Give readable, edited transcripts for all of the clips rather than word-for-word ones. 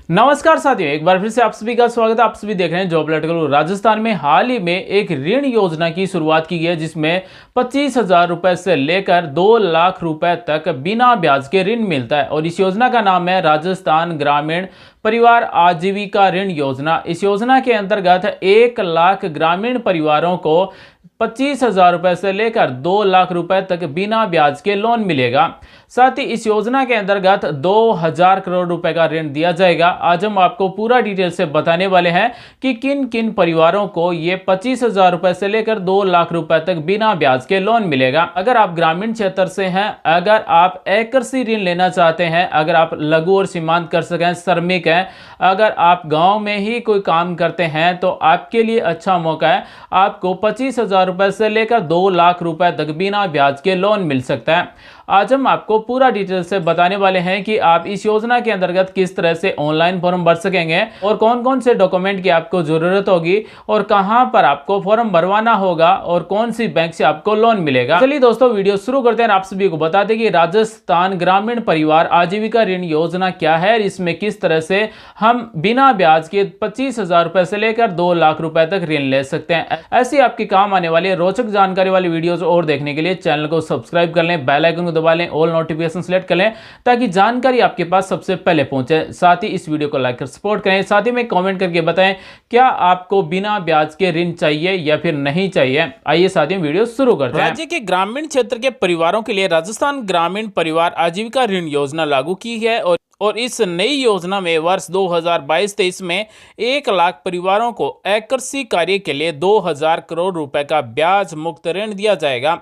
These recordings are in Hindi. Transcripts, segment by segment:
नमस्कार साथियों, एक बार फिर से आप सभी का स्वागत है। आप सभी देख रहे हैं जॉब अलर्ट। राजस्थान में हाल ही में एक ऋण योजना की शुरुआत की गई है, जिसमें 25,000 रुपए से लेकर 2 लाख रुपए तक बिना ब्याज के ऋण मिलता है। और इस योजना का नाम है राजस्थान ग्रामीण परिवार आजीविका ऋण योजना। इस योजना के अंतर्गत 1 लाख ग्रामीण परिवारों को 25,000 रुपए से लेकर 2 लाख रुपए तक बिना ब्याज के लोन मिलेगा। साथ ही इस योजना के अंतर्गत 2,000 करोड़ रुपए का ऋण दिया जाएगा। आज हम आपको पूरा डिटेल से बताने वाले हैं कि किन किन परिवारों को ये 25,000 रुपए से लेकर 2 लाख रुपए तक बिना ब्याज के लोन मिलेगा। अगर आप ग्रामीण क्षेत्र से हैं, अगर आप एक कृषि ऋण लेना चाहते हैं, अगर आप लघु और सीमांत कृषक हैं, श्रमिक हैं, अगर आप गांव में ही कोई काम करते हैं, तो आपके लिए अच्छा मौका है। आपको 25,000 रुपए से लेकर 2 लाख रुपए तक बिना ब्याज के लोन मिल सकता है। आज हम आपको पूरा डिटेल से बताने वाले हैं कि आप इस योजना के अंतर्गत किस तरह से ऑनलाइन फॉर्म भर सकेंगे और कौन कौन से डॉक्यूमेंट की आपको जरूरत होगी और कहां पर आपको फॉर्म भरवाना होगा और कौन सी बैंक से आपको लोन मिलेगा। चलिए दोस्तों, वीडियो शुरू करते हैं। आप सभी को बता दें कि राजस्थान ग्रामीण परिवार आजीविका ऋण योजना क्या है, इसमें किस तरह से हम बिना ब्याज के 25,000 रुपए से लेकर 2 लाख रुपए तक ऋण ले सकते हैं। ऐसी आपके काम आने वाली रोचक जानकारी वाली वीडियोस और देखने के लिए चैनल को सब्सक्राइब कर लें, बेल आइकन को दबा लें, ऑल नोटिफिकेशन सेलेक्ट कर लें ताकि जानकारी आपके पास सबसे पहले पहुंचे। साथ ही इस वीडियो को लाइक कर सपोर्ट करें। साथ ही में कमेंट करके बताएं क्या आपको बिना ब्याज के ऋण चाहिए या फिर नहीं चाहिए। आइए साथियों, वीडियो शुरू करते हैं। राज्य के ग्रामीण क्षेत्र के परिवारों के लिए राजस्थान ग्रामीण परिवार आजीविका ऋण योजना लागू की है और इस नई योजना में वर्ष 2022-23 में 1 लाख परिवारों को कृषि कार्य के लिए 2,000 करोड़ रुपए का ब्याज मुक्त ऋण दिया जाएगा।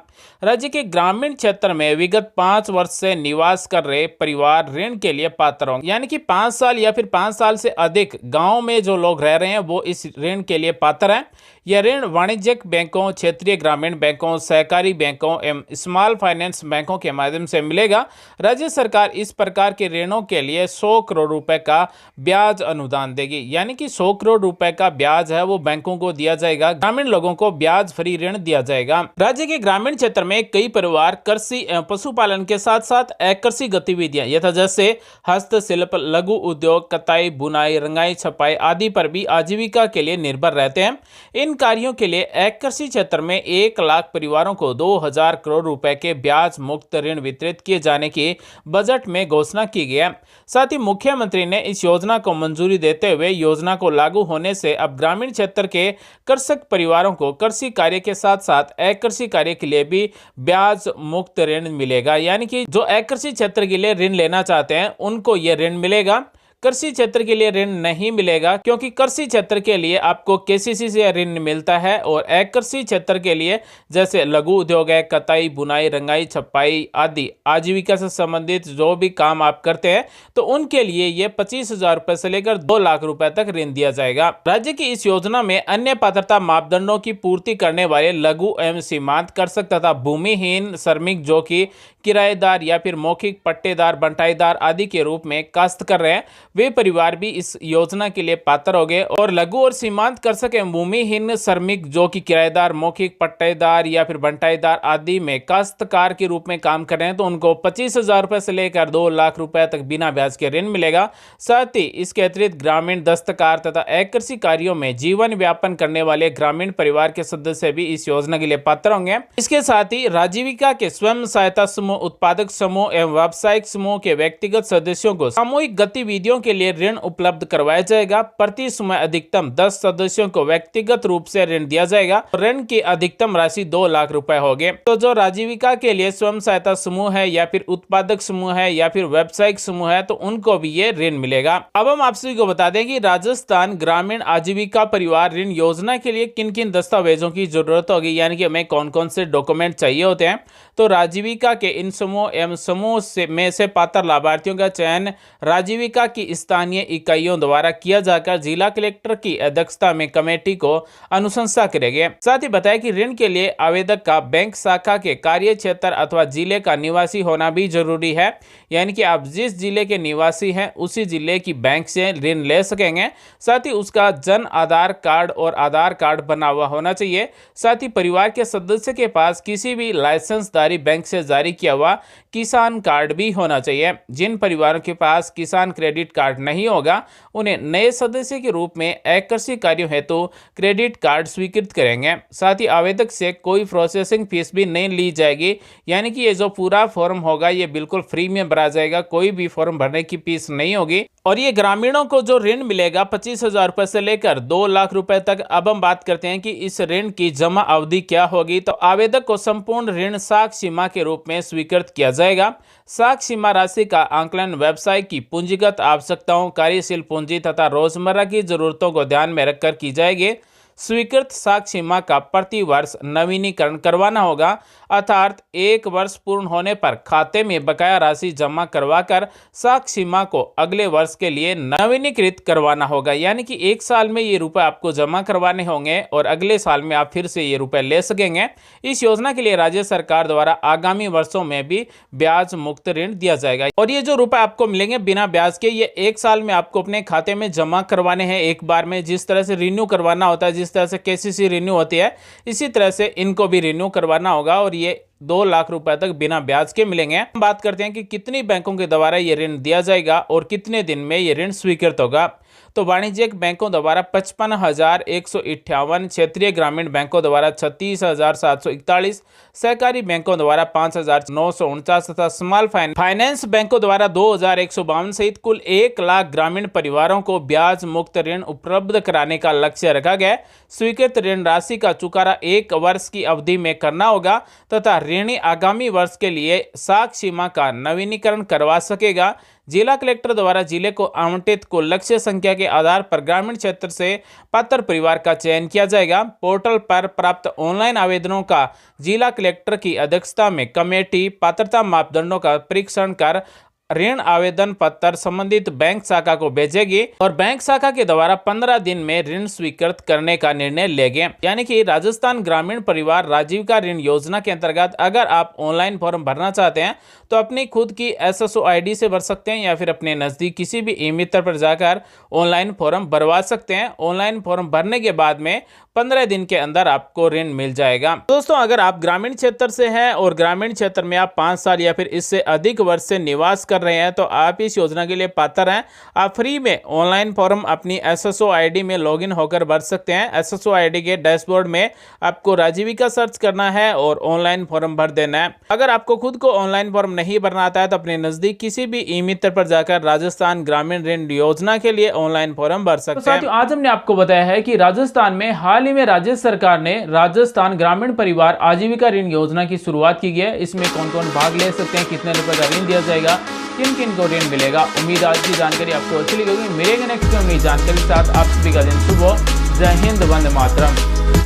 राज्य के ग्रामीण क्षेत्र में विगत 5 वर्ष से निवास कर रहे परिवार ऋण के लिए पात्र होंगे, यानी कि 5 साल या फिर 5 साल से अधिक गांव में जो लोग रह रहे हैं वो इस ऋण के लिए पात्र हैं। यह ऋण वाणिज्यिक बैंकों, क्षेत्रीय ग्रामीण बैंकों, सहकारी बैंकों एवं स्मॉल फाइनेंस बैंकों के माध्यम से मिलेगा। राज्य सरकार इस प्रकार के ऋणों के लिए 100 करोड़ रुपए का ब्याज अनुदान देगी, यानी कि 100 करोड़ रुपए का ब्याज है वो बैंकों को दिया जाएगा। ग्रामीण लोगों को ब्याज फ्री ऋण दिया जाएगा। राज्य के ग्रामीण क्षेत्र में कई परिवार कृषि एवं पशुपालन के साथ साथ कृषि गतिविधियां यथा जैसे हस्तशिल्प, लघु उद्योग, कताई, बुनाई, रंगाई, छपाई आदि पर भी आजीविका के लिए निर्भर रहते हैं। इन कार्यों के लिए कृषि क्षेत्र में 1 लाख परिवारों को 2,000 करोड़ रुपए के ब्याज मुक्त ऋण वितरित किए जाने की बजट में घोषणा की गई है। साथ ही मुख्यमंत्री ने इस योजना को मंजूरी देते हुए योजना को लागू होने से अब ग्रामीण क्षेत्र के कृषक परिवारों को कृषि कार्य के साथ साथ कृषि कार्य के लिए भी ब्याज मुक्त ऋण मिलेगा, यानी कि जो कृषि क्षेत्र के लिए ऋण लेना चाहते हैं उनको यह ऋण मिलेगा। कृषि क्षेत्र के लिए ऋण नहीं मिलेगा, क्योंकि कृषि क्षेत्र के लिए आपको केसीसी से ऋण मिलता है और कृषि क्षेत्र के लिए जैसे लघु उद्योग है, कताई, बुनाई, रंगाई, छपाई आदि आजीविका से संबंधित जो भी काम आप करते हैं तो उनके लिए ये 25,000 रुपए से लेकर 2 लाख रुपए तक ऋण दिया जाएगा। राज्य की इस योजना में अन्य पात्रता मापदंडों की पूर्ति करने वाले लघु एवं सीमांत कृषक तथा भूमिहीन श्रमिक जो कि किराएदार या फिर मौखिक पट्टेदार, बंटाईदार आदि के रूप में काश्त कर रहे हैं, वे परिवार भी इस योजना के लिए पात्र हो गए। और लघु और सीमांत कृषक एवं भूमिहीन श्रमिक जो कि किराएदार, मौखिक पट्टेदार या फिर बंटाईदार आदि में काश्तकार के रूप में काम कर रहे हैं तो उनको 25,000 रुपए से लेकर 2 लाख रुपए तक बिना ब्याज के ऋण मिलेगा। साथ ही इसके अतिरिक्त ग्रामीण दस्तकार तथा कृषि कार्यों में जीवन व्यापन करने वाले ग्रामीण परिवार के सदस्य भी इस योजना के लिए पात्र होंगे। इसके साथ ही आजीविका के स्वयं सहायता समूह, उत्पादक समूह एवं व्यावसायिक समूह के व्यक्तिगत सदस्यों को सामूहिक गतिविधियों के लिए ऋण उपलब्ध करवाया जाएगा। प्रति समय अधिकतम 10 सदस्यों को व्यक्तिगत रूप से ऋण दिया जाएगा। ऋण की अधिकतम राशि 2 लाख रुपए होगी। तो जो आजीविका के लिए स्वयं सहायता समूह है या फिर उत्पादक समूह है या फिर व्यावसायिक समूह है तो उनको भी ये ऋण मिलेगा। अब हम आप सभी को बता दें कि राजस्थान ग्रामीण आजीविका परिवार ऋण योजना के लिए किन किन दस्तावेजों की जरूरत होगी, यानी कि हमें कौन कौन से डॉक्यूमेंट चाहिए होते हैं। तो आजीविका के इन समूह एवं समूह में से पात्र लाभार्थियों का चयन आजीविका की स्थानीय इकाइयों द्वारा किया जाकर जिला कलेक्टर की अध्यक्षता में कमेटी को अनुशंसा करेगी। साथ ही बताया कि ऋण के लिए आवेदक का बैंक शाखा के कार्य क्षेत्र अथवा जिले का निवासी होना भी जरूरी है, यानी कि आप जिस जिले के निवासी हैं उसी जिले की बैंक से ऋण ले सकेंगे। साथ ही उसका जन आधार कार्ड और आधार कार्ड बना हुआ होना चाहिए। साथ ही परिवार के सदस्य के पास किसी भी लाइसेंसदारी बैंक से जारी किया हुआ किसान कार्ड भी होना चाहिए। जिन परिवारों के पास किसान क्रेडिट कार्ड नहीं होगा उन्हें नए सदस्य के रूप में एक कृषि कार्यों हेतु क्रेडिट कार्ड स्वीकृत करेंगे। साथ ही आवेदक से कोई प्रोसेसिंग फीस भी नहीं ली जाएगी, यानी कि ये जो पूरा फॉर्म होगा ये बिल्कुल फ्री में भरा जाएगा, कोई भी फॉर्म भरने की फीस नहीं होगी। और ये ग्रामीणों को जो ऋण मिलेगा 25,000 रुपए से लेकर 2 लाख रुपए तक। अब हम बात करते हैं कि इस ऋण की जमा अवधि क्या होगी। तो आवेदक को संपूर्ण ऋण साख सीमा के रूप में स्वीकृत किया जाएगा। साख सीमा राशि का आंकलन व्यवसाय की पूंजीगत आवश्यकताओं, कार्यशील पूंजी तथा रोजमर्रा की जरूरतों को ध्यान में रखकर की जाएगी। स्वीकृत साख सीमा का प्रति वर्ष नवीनीकरण करवाना होगा, अर्थात 1 वर्ष पूर्ण होने पर खाते में बकाया राशि जमा करवाकर साख सीमा को अगले वर्ष के लिए नवीनीकृत करवाना होगा। यानी कि 1 साल में ये रुपए आपको जमा करवाने होंगे और अगले साल में आप फिर से ये रुपए ले सकेंगे। इस योजना के लिए राज्य सरकार द्वारा आगामी वर्षों में भी ब्याज मुक्त ऋण दिया जाएगा। और ये जो रुपए आपको मिलेंगे बिना ब्याज के, ये 1 साल में आपको अपने खाते में जमा करवाने हैं एक बार में। जिस तरह से रिन्यू करवाना होता है, जिस तरह से केसीसी रिन्यू होती है, इसी तरह से इनको भी रिन्यू करवाना होगा और ये 2 लाख रुपए तक बिना ब्याज के मिलेंगे। हम बात करते हैं कि कितनी बैंकों के द्वारा ये ऋण दिया जाएगा और कितने दिन में ये ऋण स्वीकृत होगा। तो वाणिज्यिक बैंकों द्वारा 55,158, क्षेत्रीय ग्रामीण बैंकों द्वारा 36,741, सहकारी बैंकों द्वारा 5,949 तथा स्मॉल फाइनेंस बैंकों द्वारा 2,152 सहित कुल 1 लाख ग्रामीण परिवारों को ब्याज मुक्त ऋण उपलब्ध कराने का लक्ष्य रखा गया। स्वीकृत ऋण राशि का चुकारा 1 वर्ष की अवधि में करना होगा तथा ऋणी आगामी वर्ष के लिए साख सीमा का नवीनीकरण करवा सकेगा। जिला कलेक्टर द्वारा जिले को आवंटित कुल लक्ष्य संख्या के आधार पर ग्रामीण क्षेत्र से पात्र परिवार का चयन किया जाएगा। पोर्टल पर प्राप्त ऑनलाइन आवेदनों का जिला कलेक्टर की अध्यक्षता में कमेटी पात्रता मापदंडों का परीक्षण कर ऋण आवेदन पत्र संबंधित बैंक शाखा को भेजेगी और बैंक शाखा के द्वारा 15 दिन में ऋण स्वीकृत करने का निर्णय लेंगे। यानी कि राजस्थान ग्रामीण परिवार आजीविका ऋण योजना के अंतर्गत अगर आप ऑनलाइन फॉर्म भरना चाहते हैं तो अपनी खुद की SSO ID से भर सकते हैं या फिर अपने नजदीक किसी भी ई-मित्र पर जाकर ऑनलाइन फॉर्म भरवा सकते हैं। ऑनलाइन फॉर्म भरने के बाद में 15 दिन के अंदर आपको ऋण मिल जाएगा। दोस्तों, अगर आप ग्रामीण क्षेत्र से हैं और ग्रामीण क्षेत्र में आप 5 साल या फिर इससे अधिक वर्ष से निवास कर रहे हैं तो आप इस योजना के लिए पात्र हैं। आप फ्री में ऑनलाइन फॉर्म अपनी SSO ID में लॉगिन होकर भर सकते हैं। SSO ID के डैशबोर्ड में आपको आजीविका सर्च करना है और ऑनलाइन फॉर्म भर देना है। अगर आपको खुद को ऑनलाइन फॉर्म नहीं भरना आता है तो अपने नजदीक किसी भी ई-मित्र पर जाकर राजस्थान ग्रामीण ऋण योजना के लिए ऑनलाइन फॉर्म भर सकते हैं। आज हमने आपको बताया है कि राजस्थान में हाल ही में राज्य सरकार ने राजस्थान ग्रामीण परिवार आजीविका ऋण योजना की शुरुआत की है। इसमें कौन कौन भाग ले सकते हैं, कितने रुपए का ऋण दिया जाएगा, किन किन को ऋण मिलेगा। उम्मीद आज की जानकारी आपको अच्छी लगी होगी। मेरे नेक्स्ट नई जानकारी के साथ आप सभी का दिन शुभ हो। जय हिंद, वंदे मातरम।